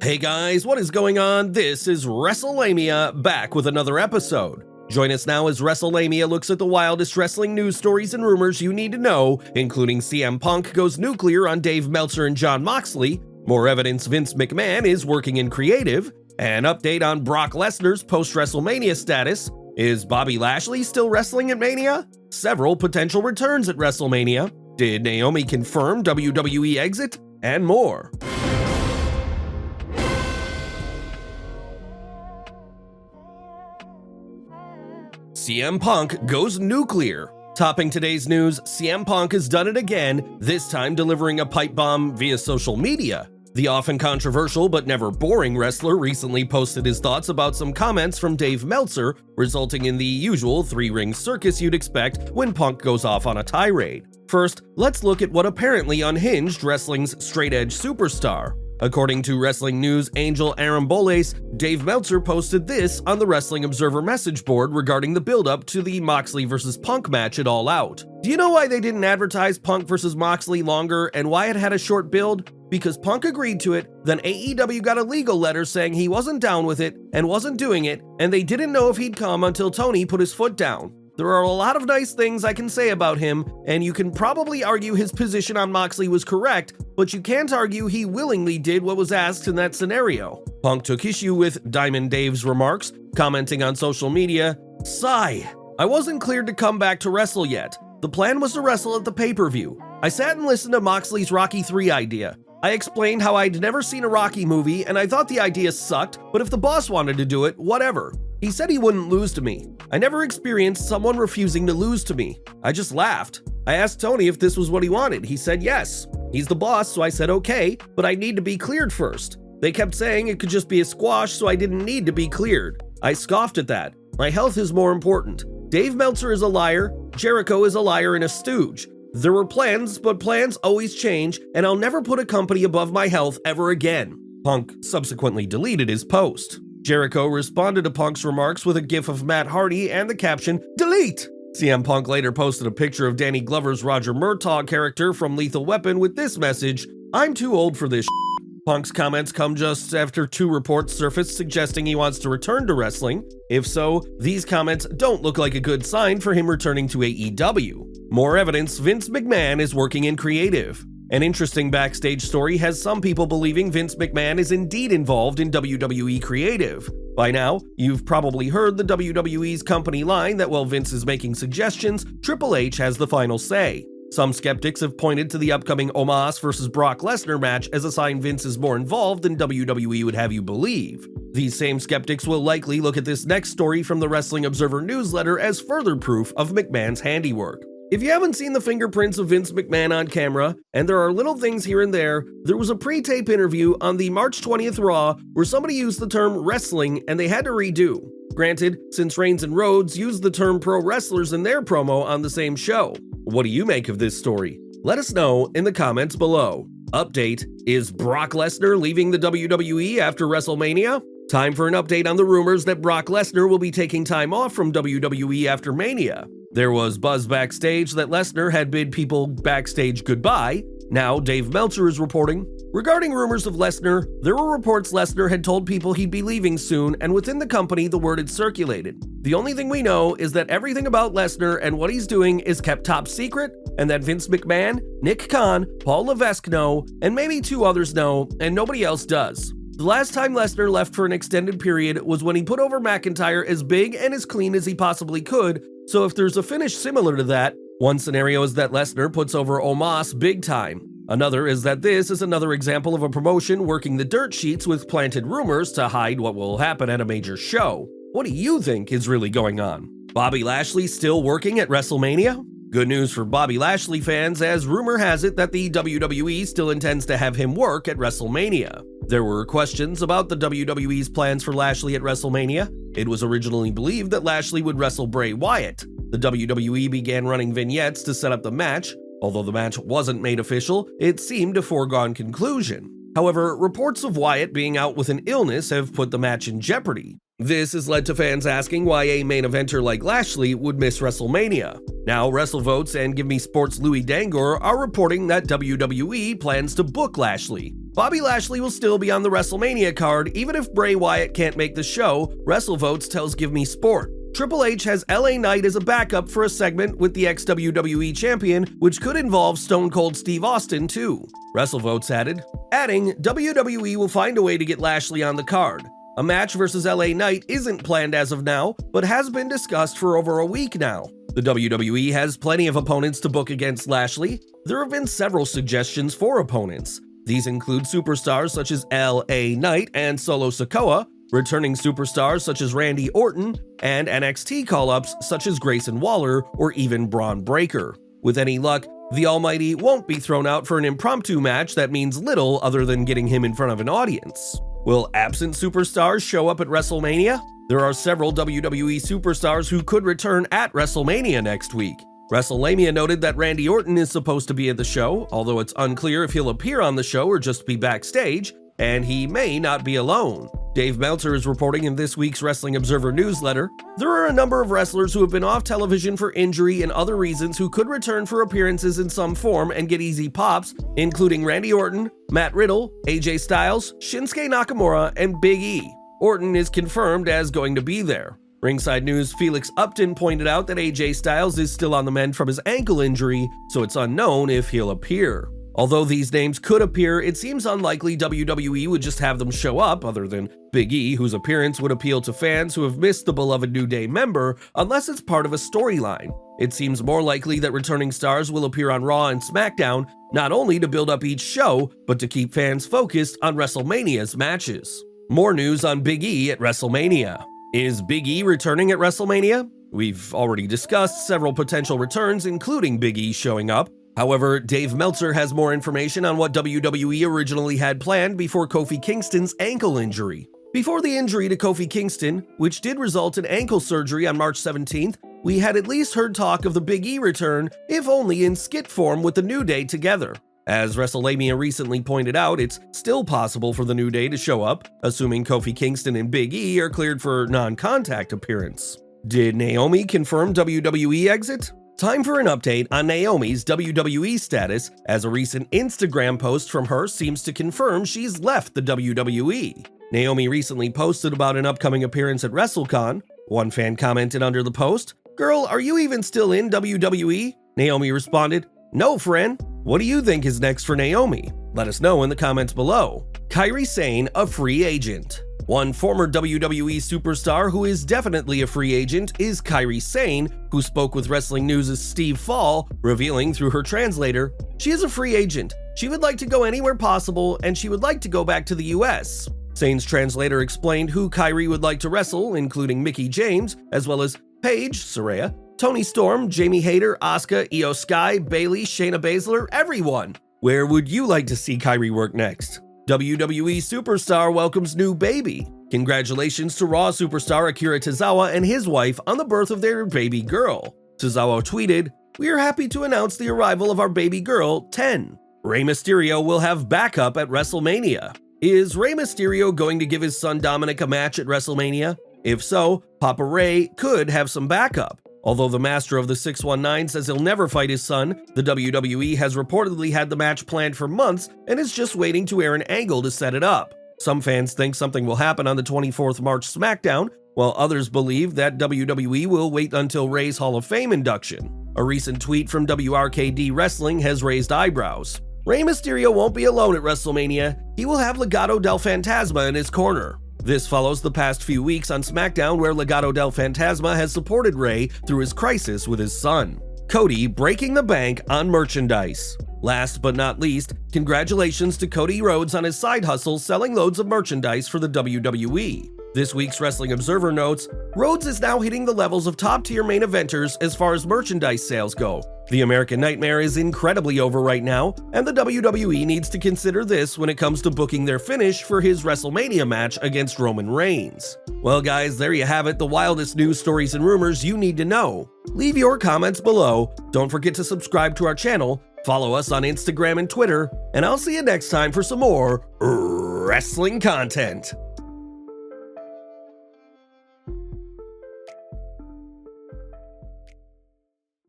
Hey guys, what is going on? This is Wrestlelamia, back with another episode. Join us now as Wrestlelamia looks at the wildest wrestling news stories and rumors you need to know, including CM Punk goes nuclear on Dave Meltzer and Jon Moxley, more evidence Vince McMahon is working in creative, an update on Brock Lesnar's post-WrestleMania status, is Bobby Lashley still wrestling at Mania? Several potential returns at WrestleMania, did Naomi confirm WWE exit? And more. CM Punk goes nuclear. Topping today's news, CM Punk has done it again, this time delivering a pipe bomb via social media. The often controversial but never boring wrestler recently posted his thoughts about some comments from Dave Meltzer, resulting in the usual three-ring circus you'd expect when Punk goes off on a tirade. First, let's look at what apparently unhinged wrestling's straight-edge superstar. According to Wrestling News Angel Aramboles, Dave Meltzer posted this on the Wrestling Observer message board regarding the build-up to the Moxley vs. Punk match at All Out. Do you know why they didn't advertise Punk vs. Moxley longer and why it had a short build? Because Punk agreed to it, then AEW got a legal letter saying he wasn't down with it and wasn't doing it, and they didn't know if he'd come until Tony put his foot down. There are a lot of nice things I can say about him, and you can probably argue his position on Moxley was correct, but you can't argue he willingly did what was asked in that scenario. Punk took issue with Diamond Dave's remarks, commenting on social media, "Sigh. I wasn't cleared to come back to wrestle yet. The plan was to wrestle at the pay-per-view. I sat and listened to Moxley's Rocky 3 idea. I explained how I'd never seen a Rocky movie and I thought the idea sucked, but if the boss wanted to do it, whatever. He said he wouldn't lose to me. I never experienced someone refusing to lose to me. I just laughed. I asked Tony if this was what he wanted. He said yes. He's the boss, so I said okay, but I need to be cleared first. They kept saying it could just be a squash, so I didn't need to be cleared. I scoffed at that. My health is more important. Dave Meltzer is a liar. Jericho is a liar and a stooge. There were plans, but plans always change, and I'll never put a company above my health ever again." Punk subsequently deleted his post. Jericho responded to Punk's remarks with a gif of Matt Hardy and the caption, "Delete!" CM Punk later posted a picture of Danny Glover's Roger Murtaugh character from Lethal Weapon with this message, "I'm too old for this shit." Punk's comments come just after 2 reports surfaced suggesting he wants to return to wrestling. If so, these comments don't look like a good sign for him returning to AEW. More evidence Vince McMahon is working in creative. An interesting backstage story has some people believing Vince McMahon is indeed involved in WWE creative. By now, you've probably heard the WWE's company line that while Vince is making suggestions, Triple H has the final say. Some skeptics have pointed to the upcoming Omos vs. Brock Lesnar match as a sign Vince is more involved than WWE would have you believe. These same skeptics will likely look at this next story from the Wrestling Observer newsletter as further proof of McMahon's handiwork. If you haven't seen the fingerprints of Vince McMahon on camera, and there are little things here and there was a pre-tape interview on the March 20th Raw where somebody used the term wrestling and they had to redo. Granted, since Reigns and Rhodes used the term pro wrestlers in their promo on the same show. What do you make of this story? Let us know in the comments below. Update, is Brock Lesnar leaving the WWE after WrestleMania? Time for an update on the rumors that Brock Lesnar will be taking time off from WWE after Mania. There was buzz backstage that Lesnar had bid people backstage goodbye. Now Dave Meltzer is reporting. Regarding rumors of Lesnar, there were reports Lesnar had told people he'd be leaving soon, and within the company the word had circulated. The only thing we know is that everything about Lesnar and what he's doing is kept top secret, and that Vince McMahon, Nick Khan, Paul Levesque know, and maybe 2 others know, and nobody else does. The last time Lesnar left for an extended period was when he put over McIntyre as big and as clean as he possibly could, so if there's a finish similar to that, one scenario is that Lesnar puts over Omos big time. Another is that this is another example of a promotion working the dirt sheets with planted rumors to hide what will happen at a major show. What do you think is really going on? Bobby Lashley still working at WrestleMania? Good news for Bobby Lashley fans, as rumor has it that the WWE still intends to have him work at WrestleMania. There were questions about the WWE's plans for Lashley at WrestleMania. It was originally believed that Lashley would wrestle Bray Wyatt. The WWE began running vignettes to set up the match. Although the match wasn't made official, it seemed a foregone conclusion. However, reports of Wyatt being out with an illness have put the match in jeopardy. This has led to fans asking why a main eventer like Lashley would miss WrestleMania. Now, WrestleVotes and Give Me Sports' Louis Dangor are reporting that WWE plans to book Lashley. Bobby Lashley will still be on the WrestleMania card even if Bray Wyatt can't make the show, WrestleVotes tells Give Me Sport. Triple H has LA Knight as a backup for a segment with the ex-WWE champion, which could involve Stone Cold Steve Austin too, WrestleVotes adding, WWE will find a way to get Lashley on the card. A match versus LA Knight isn't planned as of now, but has been discussed for over a week now. The WWE has plenty of opponents to book against Lashley. There have been several suggestions for opponents. These include superstars such as LA Knight and Solo Sikoa, returning superstars such as Randy Orton, and NXT call-ups such as Grayson Waller or even Braun Breaker. With any luck, the Almighty won't be thrown out for an impromptu match that means little other than getting him in front of an audience. Will absent superstars show up at WrestleMania? There are several WWE superstars who could return at WrestleMania next week. Wrestlelamia noted that Randy Orton is supposed to be at the show, although it's unclear if he'll appear on the show or just be backstage, and he may not be alone. Dave Meltzer is reporting in this week's Wrestling Observer newsletter, there are a number of wrestlers who have been off television for injury and other reasons who could return for appearances in some form and get easy pops, including Randy Orton, Matt Riddle, AJ Styles, Shinsuke Nakamura, and Big E. Orton is confirmed as going to be there. Ringside News' Felix Upton pointed out that AJ Styles is still on the mend from his ankle injury, so it's unknown if he'll appear. Although these names could appear, it seems unlikely WWE would just have them show up, other than Big E, whose appearance would appeal to fans who have missed the beloved New Day member, unless it's part of a storyline. It seems more likely that returning stars will appear on Raw and SmackDown, not only to build up each show, but to keep fans focused on WrestleMania's matches. More news on Big E at WrestleMania. Is Big E returning at WrestleMania? We've already discussed several potential returns, including Big E showing up. However, Dave Meltzer has more information on what WWE originally had planned before Kofi Kingston's ankle injury. Before the injury to Kofi Kingston, which did result in ankle surgery on March 17th, we had at least heard talk of the Big E return, if only in skit form with the New Day together. As Wrestlelamia recently pointed out, it's still possible for the New Day to show up, assuming Kofi Kingston and Big E are cleared for non-contact appearance. Did Naomi confirm WWE exit? Time for an update on Naomi's WWE status, as a recent Instagram post from her seems to confirm she's left the WWE. Naomi recently posted about an upcoming appearance at WrestleCon. One fan commented under the post, "Girl, are you even still in WWE?" Naomi responded, "No, friend." What do you think is next for Naomi? Let us know in the comments below. Kairi Sane, a free agent. One former WWE superstar who is definitely a free agent is Kairi Sane, who spoke with Wrestling News' Steve Fall, revealing through her translator, she is a free agent. She would like to go anywhere possible, and she would like to go back to the US. Sane's translator explained who Kairi would like to wrestle, including Mickie James, as well as Paige, Saraya, Toni Storm, Jamie Hayter, Asuka, Io Sky, Bayley, Shayna Baszler, everyone. Where would you like to see Kairi work next? WWE Superstar welcomes new baby. Congratulations to Raw superstar Akira Tozawa and his wife on the birth of their baby girl. Tozawa tweeted, "We are happy to announce the arrival of our baby girl, 10. Rey Mysterio will have backup at WrestleMania." Is Rey Mysterio going to give his son Dominic a match at WrestleMania? If so, Papa Rey could have some backup. Although the master of the 619 says he'll never fight his son, the WWE has reportedly had the match planned for months and is just waiting to air an angle to set it up. Some fans think something will happen on the 24th March SmackDown, while others believe that WWE will wait until Rey's Hall of Fame induction. A recent tweet from WRKD Wrestling has raised eyebrows. Rey Mysterio won't be alone at WrestleMania. He will have Legado del Fantasma in his corner. This follows the past few weeks on SmackDown where Legado del Fantasma has supported Rey through his crisis with his son. Cody breaking the bank on merchandise. Last but not least, congratulations to Cody Rhodes on his side hustle selling loads of merchandise for the WWE. This week's Wrestling Observer notes, Rhodes is now hitting the levels of top-tier main eventers as far as merchandise sales go. The American Nightmare is incredibly over right now, and the WWE needs to consider this when it comes to booking their finish for his WrestleMania match against Roman Reigns. Well guys, there you have it, the wildest news stories and rumors you need to know. Leave your comments below, don't forget to subscribe to our channel, follow us on Instagram and Twitter, and I'll see you next time for some more wrestling content.